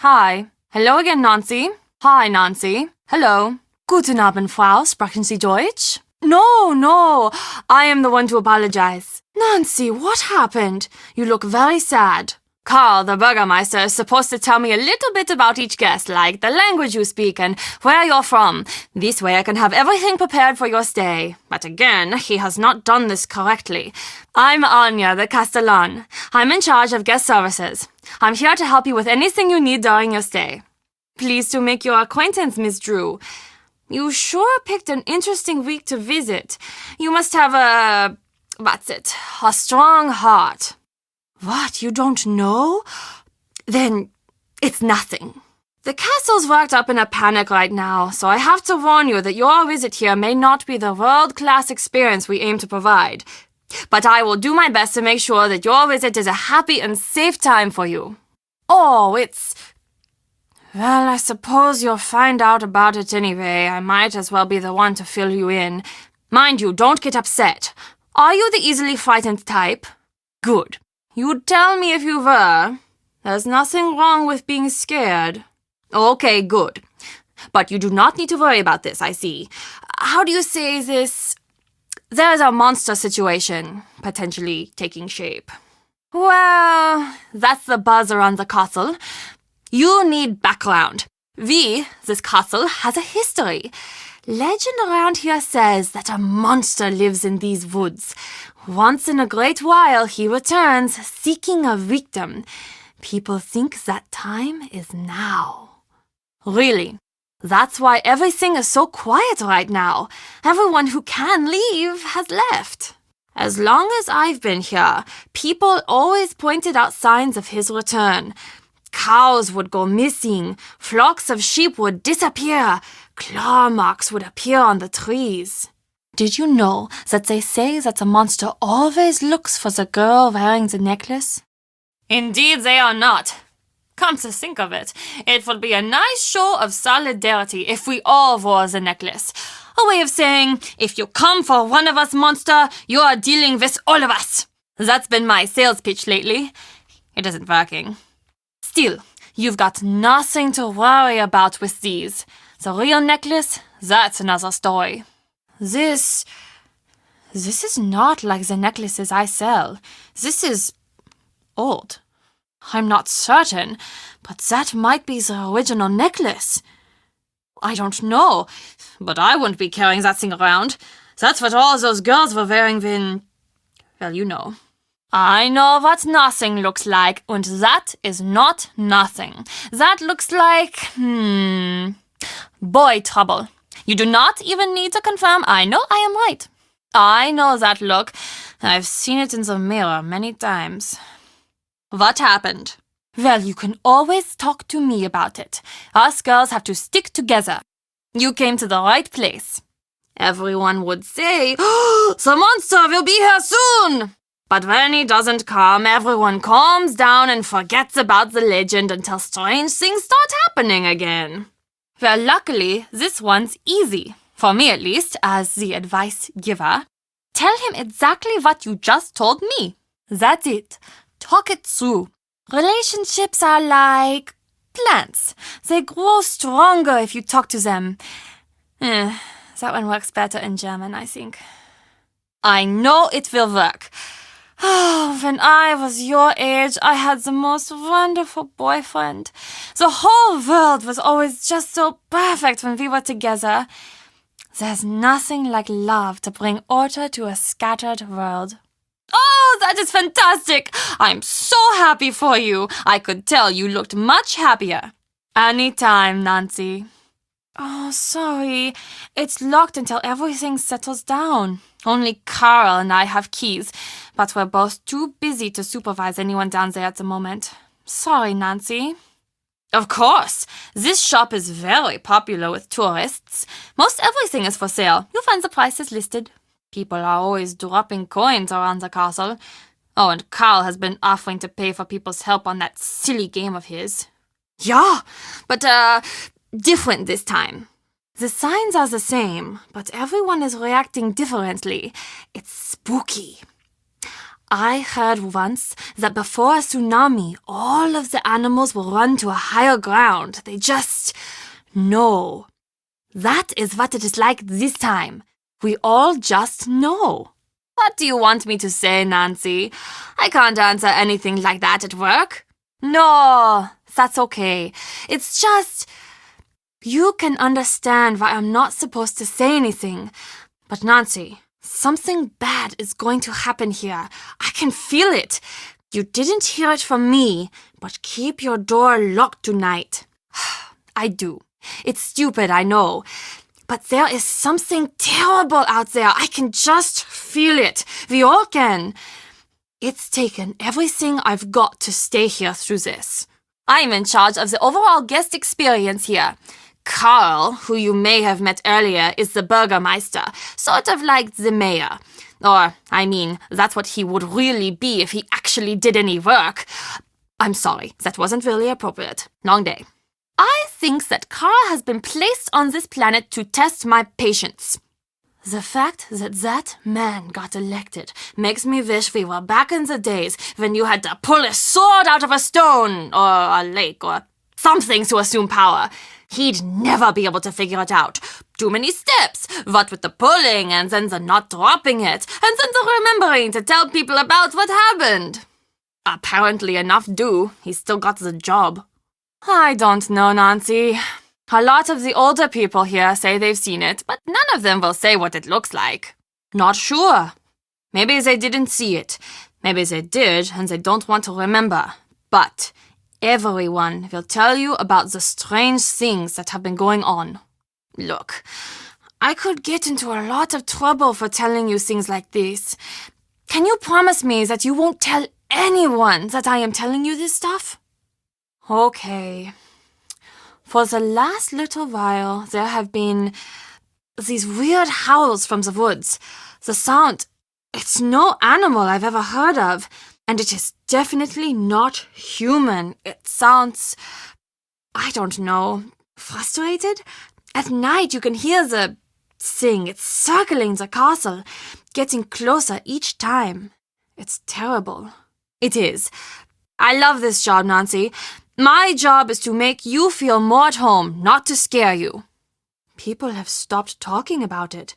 Hi. Hello again, Nancy. Hi, Nancy. Hello. Guten Abend, Frau. Sprechen Sie Deutsch? No. I am the one to apologize. Nancy, what happened? You look very sad. Karl, the Bürgermeister, is supposed to tell me a little bit about each guest, like the language you speak and where you're from. This way I can have everything prepared for your stay. But again, he has not done this correctly. I'm Anja, the Castellan. I'm in charge of guest services. I'm here to help you with anything you need during your stay. Pleased to make your acquaintance, Miss Drew. You sure picked an interesting week to visit. You must have a strong heart. What, you don't know? Then it's nothing. The castle's worked up in a panic right now, so I have to warn you that your visit here may not be the world-class experience we aim to provide. But I will do my best to make sure that your visit is a happy and safe time for you. Oh, well, I suppose you'll find out about it anyway. I might as well be the one to fill you in. Mind you, don't get upset. Are you the easily frightened type? Good. You'd tell me if you were. There's nothing wrong with being scared. Okay, good. But you do not need to worry about this, I see. How do you say this? There's a monster situation potentially taking shape. Well, that's the buzz around the castle. You need background. This castle, has a history. Legend around here says that a monster lives in these woods. Once in a great while, he returns, seeking a victim. People think that time is now. Really, that's why everything is so quiet right now. Everyone who can leave has left. As long as I've been here, people always pointed out signs of his return. Cows would go missing, flocks of sheep would disappear, claw marks would appear on the trees. Did you know that they say that the monster always looks for the girl wearing the necklace? Indeed they are not. Come to think of it, it would be a nice show of solidarity if we all wore the necklace. A way of saying, if you come for one of us, monster, you are dealing with all of us. That's been my sales pitch lately. It isn't working. Still, you've got nothing to worry about with these. The real necklace, that's another story. This is not like the necklaces I sell. This is old. I'm not certain, but that might be the original necklace. I don't know, but I wouldn't be carrying that thing around. That's what all those girls were wearing when... Well, you know. I know what nothing looks like, and that is not nothing. That looks like... boy trouble. You do not even need to confirm I know I am right. I know that look. I've seen it in the mirror many times. What happened? Well, you can always talk to me about it. Us girls have to stick together. You came to the right place. Everyone would say, "Oh, the monster will be here soon!" But when he doesn't come, everyone calms down and forgets about the legend until strange things start happening again. Well, luckily, this one's easy. For me, at least, as the advice giver. Tell him exactly what you just told me. That's it. Talk it through. Relationships are like plants. They grow stronger if you talk to them. That one works better in German, I think. I know it will work. Oh, when I was your age, I had the most wonderful boyfriend. The whole world was always just so perfect when we were together. There's nothing like love to bring order to a scattered world. Oh, that is fantastic! I'm so happy for you. I could tell you looked much happier. Anytime, Nancy. Oh, sorry. It's locked until everything settles down. Only Karl and I have keys, but we're both too busy to supervise anyone down there at the moment. Sorry, Nancy. Of course. This shop is very popular with tourists. Most everything is for sale. You'll find the prices listed. People are always dropping coins around the castle. Oh, and Karl has been offering to pay for people's help on that silly game of his. Yeah, but, different this time. The signs are the same, but everyone is reacting differently. It's spooky. I heard once that before a tsunami, all of the animals will run to a higher ground. They just know. That is what it is like this time. We all just know. What do you want me to say, Nancy? I can't answer anything like that at work. No, that's okay. It's just... You can understand why I'm not supposed to say anything. But Nancy, something bad is going to happen here. I can feel it. You didn't hear it from me, but keep your door locked tonight. I do. It's stupid, I know. But there is something terrible out there. I can just feel it. We all can. It's taken everything I've got to stay here through this. I'm in charge of the overall guest experience here. Carl, who you may have met earlier, is the Bürgermeister, sort of like the mayor. Or, I mean, that's what he would really be if he actually did any work. I'm sorry, that wasn't really appropriate. Long day. I think that Carl has been placed on this planet to test my patience. The fact that that man got elected makes me wish we were back in the days when you had to pull a sword out of a stone, or a lake, or something to assume power. He'd never be able to figure it out. Too many steps. What with the pulling, and then the not dropping it, and then the remembering to tell people about what happened. Apparently enough do. He's still got the job. I don't know, Nancy. A lot of the older people here say they've seen it, but none of them will say what it looks like. Not sure. Maybe they didn't see it. Maybe they did, and they don't want to remember. But everyone will tell you about the strange things that have been going on. Look, I could get into a lot of trouble for telling you things like this. Can you promise me that you won't tell anyone that I am telling you this stuff? Okay. For the last little while, there have been these weird howls from the woods. The sound, it's no animal I've ever heard of, and it is definitely not human. It sounds, I don't know, frustrated? At night you can hear the thing. It's circling the castle, getting closer each time. It's terrible. It is. I love this job, Nancy. My job is to make you feel more at home, not to scare you. People have stopped talking about it.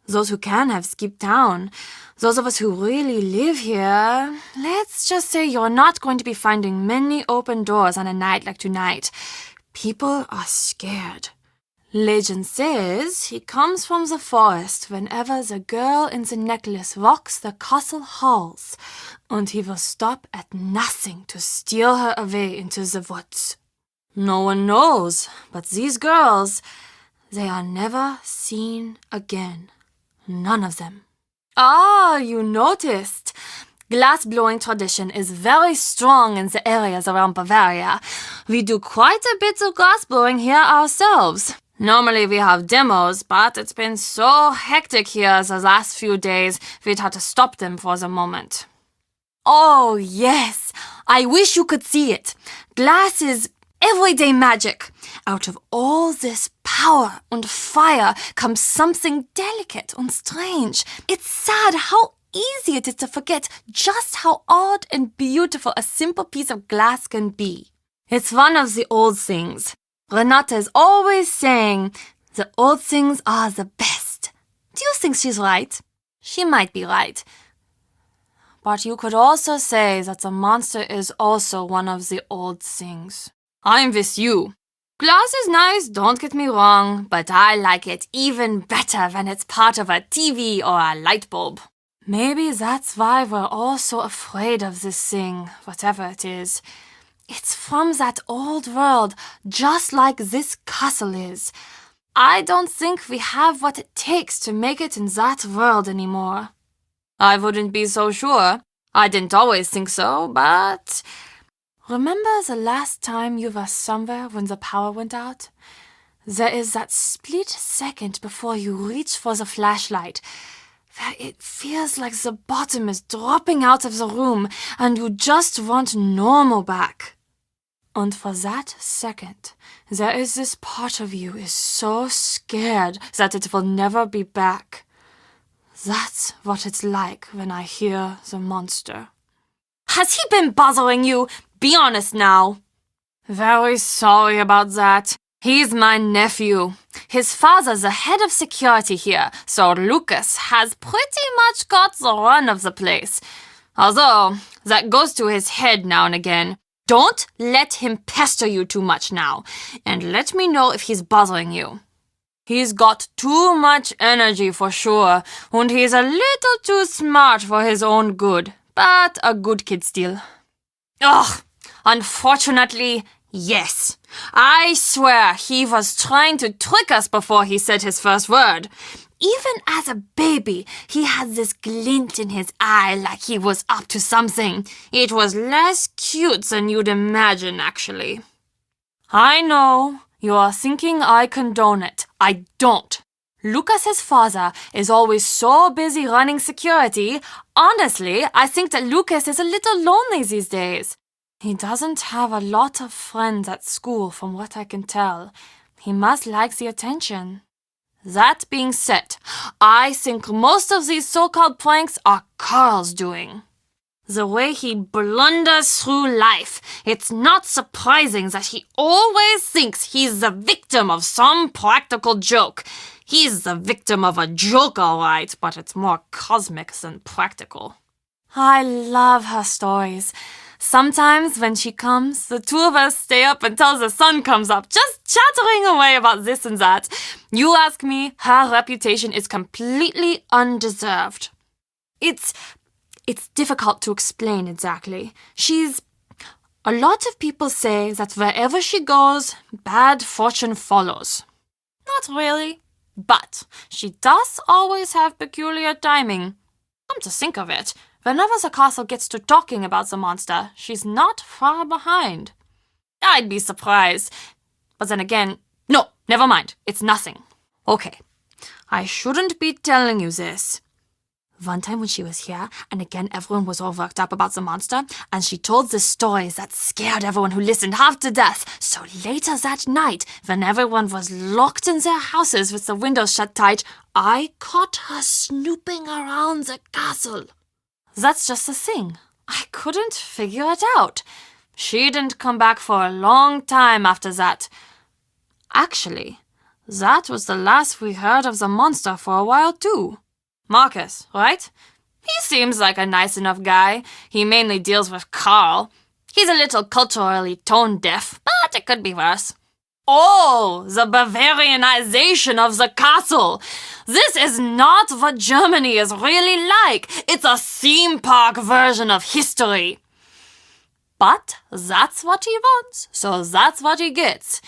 Those who can have skipped town. Those of us who really live here, let's just say you're not going to be finding many open doors on a night like tonight. People are scared. Legend says he comes from the forest whenever the girl in the necklace walks the castle halls, and he will stop at nothing to steal her away into the woods. No one knows, but these girls, they are never seen again. None of them. Ah, you noticed. Glass-blowing tradition is very strong in the areas around Bavaria. We do quite a bit of glass-blowing here ourselves. Normally we have demos, but it's been so hectic here the last few days, we'd had to stop them for the moment. Oh, yes. I wish you could see it. Glass is everyday magic. Out of all this power and fire comes something delicate and strange. It's sad how easy it is to forget just how odd and beautiful a simple piece of glass can be. It's one of the old things. Renata is always saying, the old things are the best. Do you think she's right? She might be right. But you could also say that the monster is also one of the old things. I'm with you. Glass is nice, don't get me wrong, but I like it even better when it's part of a TV or a light bulb. Maybe that's why we're all so afraid of this thing, whatever it is. It's from that old world, just like this castle is. I don't think we have what it takes to make it in that world anymore. I wouldn't be so sure. I didn't always think so, but... Remember the last time you were somewhere when the power went out? There is that split second before you reach for the flashlight, where it feels like the bottom is dropping out of the room and you just want normal back. And for that second, there is this part of you is so scared that it will never be back. That's what it's like when I hear the monster. Has he been bothering you? Be honest now. Very sorry about that. He's my nephew. His father's the head of security here, so Lucas has pretty much got the run of the place. Although, that goes to his head now and again. Don't let him pester you too much now, and let me know if he's bothering you. He's got too much energy for sure, and he's a little too smart for his own good, but a good kid still. Ugh, unfortunately, yes. I swear he was trying to trick us before he said his first word. Even as a baby, he had this glint in his eye like he was up to something. It was less cute than you'd imagine, actually. I know you are thinking I condone it. I don't. Lucas's father is always so busy running security. Honestly, I think that Lucas is a little lonely these days. He doesn't have a lot of friends at school from what I can tell. He must like the attention. That being said, I think most of these so-called pranks are Carl's doing. The way he blunders through life, it's not surprising that he always thinks he's the victim of some practical joke. He's the victim of a joke, all right, but it's more cosmic than practical. I love her stories. Sometimes when she comes, the two of us stay up until the sun comes up, just chattering away about this and that. You ask me, her reputation is completely undeserved. It's difficult to explain exactly. A lot of people say that wherever she goes, bad fortune follows. Not really, but she does always have peculiar timing. Come to think of it, whenever the castle gets to talking about the monster, she's not far behind. I'd be surprised. But then again, no, never mind. It's nothing. Okay, I shouldn't be telling you this. One time when she was here, and again everyone was all worked up about the monster, and she told the stories that scared everyone who listened half to death. So later that night, when everyone was locked in their houses with the windows shut tight, I caught her snooping around the castle. That's just the thing. I couldn't figure it out. She didn't come back for a long time after that. Actually, that was the last we heard of the monster for a while too. Marcus, right? He seems like a nice enough guy. He mainly deals with Carl. He's a little culturally tone-deaf, but it could be worse. Oh, the Bavarianization of the castle. This is not what Germany is really like. It's a theme park version of history. But that's what he wants, so that's what he gets.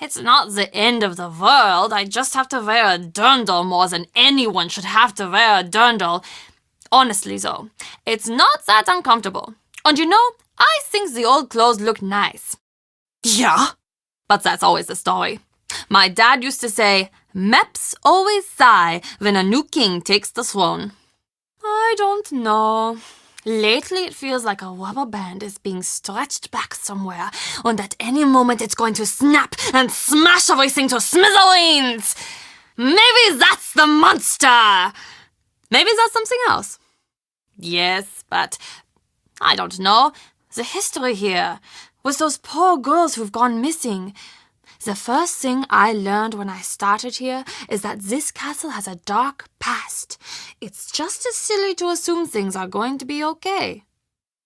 It's not the end of the world. I just have to wear a dirndl more than anyone should have to wear a dirndl. Honestly, though, it's not that uncomfortable. And you know, I think the old clothes look nice. Yeah? But that's always the story. My dad used to say, "Maps always sigh when a new king takes the throne." I don't know. Lately, it feels like a rubber band is being stretched back somewhere, and at any moment it's going to snap and smash everything to smithereens. Maybe that's the monster. Maybe that's something else. Yes, but I don't know. The history here, with those poor girls who've gone missing. The first thing I learned when I started here is that this castle has a dark past. It's just as silly to assume things are going to be okay.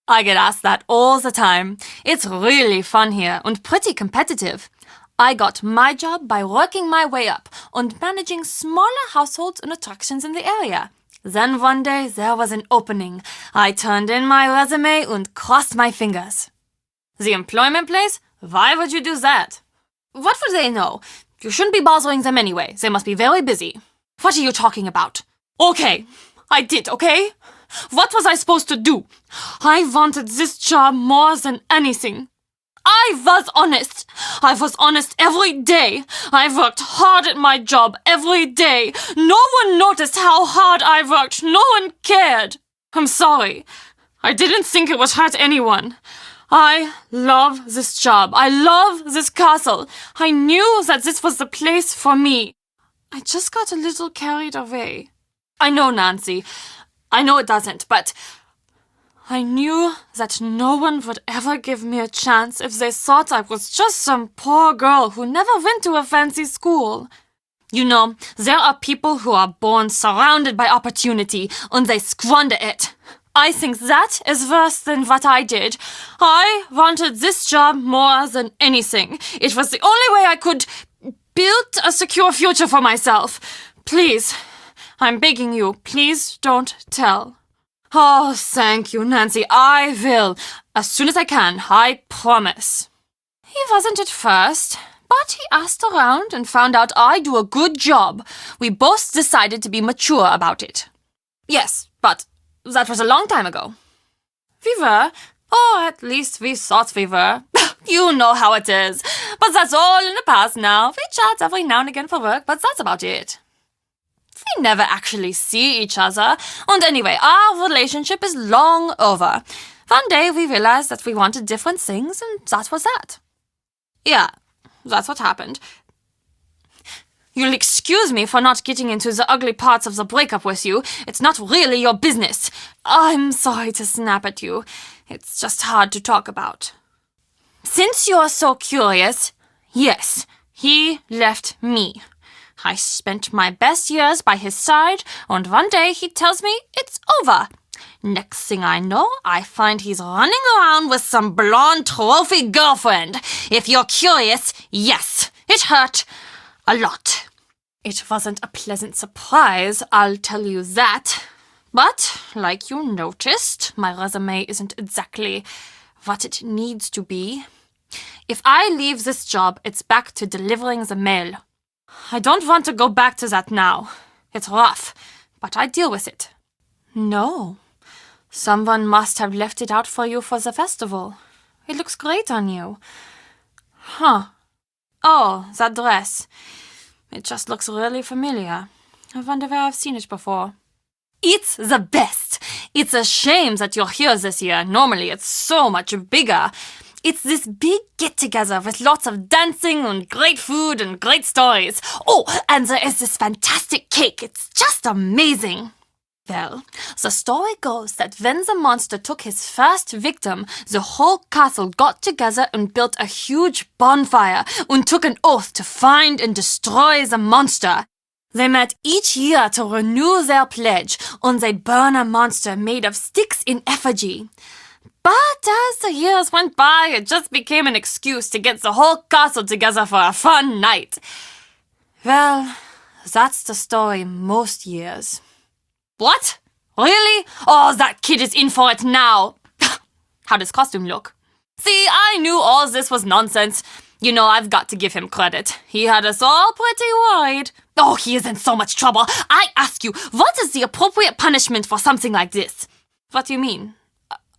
I get asked that all the time. It's really fun here and pretty competitive. I got my job by working my way up and managing smaller households and attractions in the area. Then one day there was an opening. I turned in my resume and crossed my fingers. The employment place? Why would you do that? What would they know? You shouldn't be bothering them anyway. They must be very busy. What are you talking about? Okay, I did, okay? What was I supposed to do? I wanted this job more than anything. I was honest. I was honest every day. I worked hard at my job every day. No one noticed how hard I worked. No one cared. I'm sorry. I didn't think it would hurt anyone. I love this job. I love this castle. I knew that this was the place for me. I just got a little carried away. I know, Nancy. I know it doesn't, but I knew that no one would ever give me a chance if they thought I was just some poor girl who never went to a fancy school. You know, there are people who are born surrounded by opportunity and they squander it. I think that is worse than what I did. I wanted this job more than anything. It was the only way I could build a secure future for myself. Please, I'm begging you, please don't tell. Oh, thank you, Nancy. I will. As soon as I can, I promise. He wasn't at first, but he asked around and found out I do a good job. We both decided to be mature about it. Yes, but that was a long time ago. We were. Or at least we thought we were. You know how it is. But that's all in the past now. We chat every now and again for work, but that's about it. We never actually see each other. And anyway, our relationship is long over. One day we realized that we wanted different things, and that was that. Yeah, that's what happened. You'll excuse me for not getting into the ugly parts of the breakup with you. It's not really your business. I'm sorry to snap at you. It's just hard to talk about. Since you're so curious, yes, he left me. I spent my best years by his side, and one day he tells me it's over. Next thing I know, I find he's running around with some blonde trophy girlfriend. If you're curious, yes, it hurt a lot. It wasn't a pleasant surprise, I'll tell you that. But, like you noticed, my resume isn't exactly what it needs to be. If I leave this job, it's back to delivering the mail. I don't want to go back to that now. It's rough, but I deal with it. No. Someone must have left it out for you for the festival. It looks great on you. Huh. Oh, that dress. It just looks really familiar. I wonder where I've seen it before. It's the best. It's a shame that you're here this year. Normally it's so much bigger. It's this big get-together with lots of dancing and great food and great stories. Oh, and there is this fantastic cake. It's just amazing. Well, the story goes that when the monster took his first victim, the whole castle got together and built a huge bonfire and took an oath to find and destroy the monster. They met each year to renew their pledge, and they burn a monster made of sticks in effigy. But as the years went by, it just became an excuse to get the whole castle together for a fun night. Well, that's the story most years. What? Really? Oh, that kid is in for it now. How does costume look? See, I knew all this was nonsense. You know, I've got to give him credit. He had us all pretty worried. Oh, he is in so much trouble. I ask you, what is the appropriate punishment for something like this? What do you mean?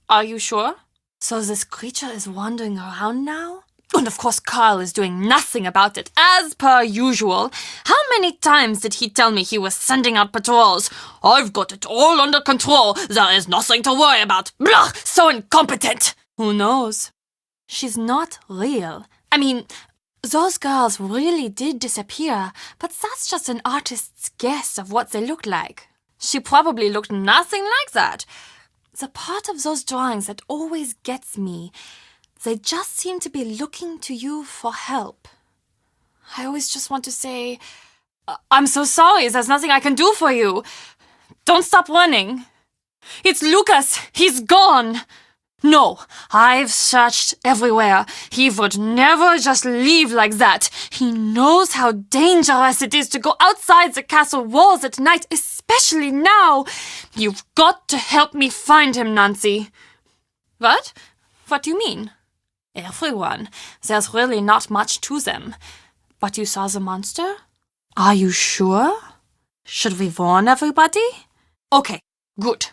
Are you sure? So this creature is wandering around now? And of course Carl is doing nothing about it, as per usual. How many times did he tell me he was sending out patrols? I've got it all under control. There is nothing to worry about. Blah! So incompetent! Who knows? She's not real. I mean, those girls really did disappear, but that's just an artist's guess of what they looked like. She probably looked nothing like that. The part of those drawings that always gets me, they just seem to be looking to you for help. I always just want to say, I'm so sorry, there's nothing I can do for you. Don't stop running. It's Lucas, he's gone. No, I've searched everywhere. He would never just leave like that. He knows how dangerous it is to go outside the castle walls at night, especially now. You've got to help me find him, Nancy. What? What do you mean? Everyone. There's really not much to them. But you saw the monster? Are you sure? Should we warn everybody? Okay, good.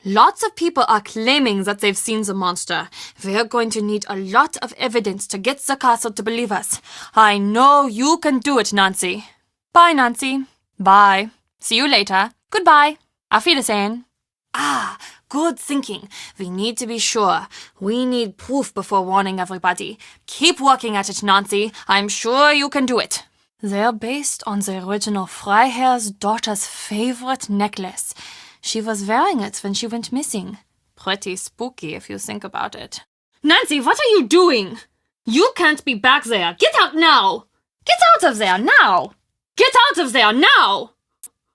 Lots of people are claiming that they've seen the monster. We're going to need a lot of evidence to get the castle to believe us. I know you can do it, Nancy. Bye, Nancy. Bye. See you later. Goodbye. Auf Wiedersehen. Ah, good thinking. We need to be sure. We need proof before warning everybody. Keep working at it, Nancy. I'm sure you can do it. They are based on the original Freiherr's daughter's favorite necklace. She was wearing it when she went missing. Pretty spooky if you think about it. Nancy, what are you doing? You can't be back there. Get out now! Get out of there now! Get out of there now!